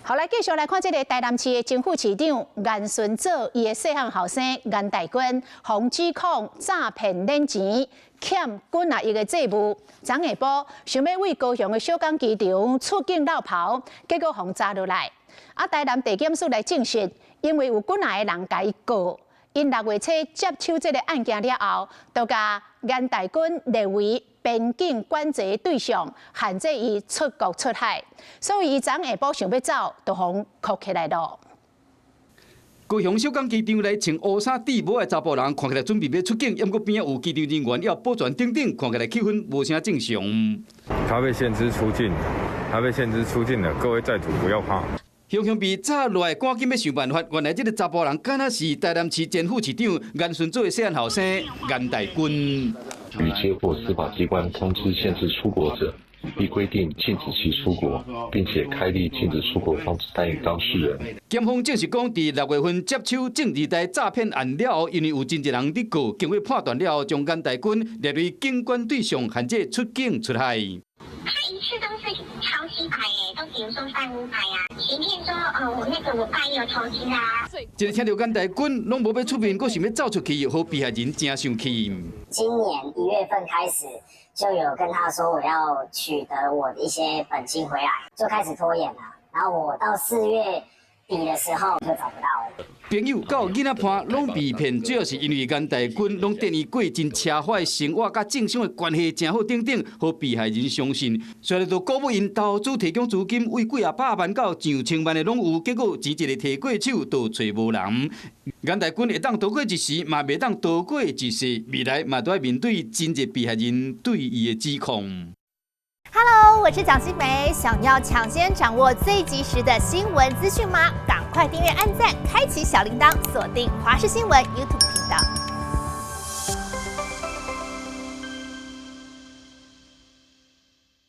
后来继续来看这个台南市的政府市长颜顺佐，伊的细汉后生颜大军，防指控诈骗领钱、欠军啊一个债务。昨下晡想要为高雄的小港机场出境绕跑，结果被抓落来。台南地检署来证实，因为有军啊的人甲伊告，因6月初接手这个案件了后，就甲颜大军列为边境管制对象，限制伊出国出海，所以伊昨下晡想要走，就被铐起来了。高雄小港机场内穿乌衫底帽的查甫人，看起来准备要出境，不过边有机场人员要保全等等，看起来气氛无啥正常。他被限制出境，了，各位债主不要怕。雄雄被抓落来，赶紧要想办法。原来这个查甫人敢若是台南市前副市长颜顺佐的细汉后生颜大军。与接获司法机关通知限制出国者，依规定禁止其出国，并且开立禁止出国防止单于当事人。检方证实讲，在6月份接手政治台诈骗案了后，因为有真侪人伫告，经过判断了后，将颜大军列为警管对象，限制出境出海。他一次都是抄袭牌耶，都比如说3、5牌啊，欺骗说我爸也有投资啊。一个听到颜大军拢无要出面，佫想要走出去，和被害人真生气。今年1月份开始就有跟他说我要取得我的一些本金回来，就开始拖延了。然后我到4月底的时候就找不到了。朋友到囡仔伴拢被骗，主要是因为颜大军拢等于过真奢华的生活，甲政商的关系真好等等，和被害人相信。虽然都鼓舞因投资提供资金，为几啊百万到上千万的拢有，结果钱一个摕过手，都找无人。颜大军会当逃过一时，嘛袂当逃过一世，未来嘛都要面对真侪被害人对伊的指控。Hello， 我是蒋欣梅。想要抢先掌握最及时的新闻资讯吗？赶快订阅、按赞、开启小铃铛，锁定华视新闻 YouTube 频道。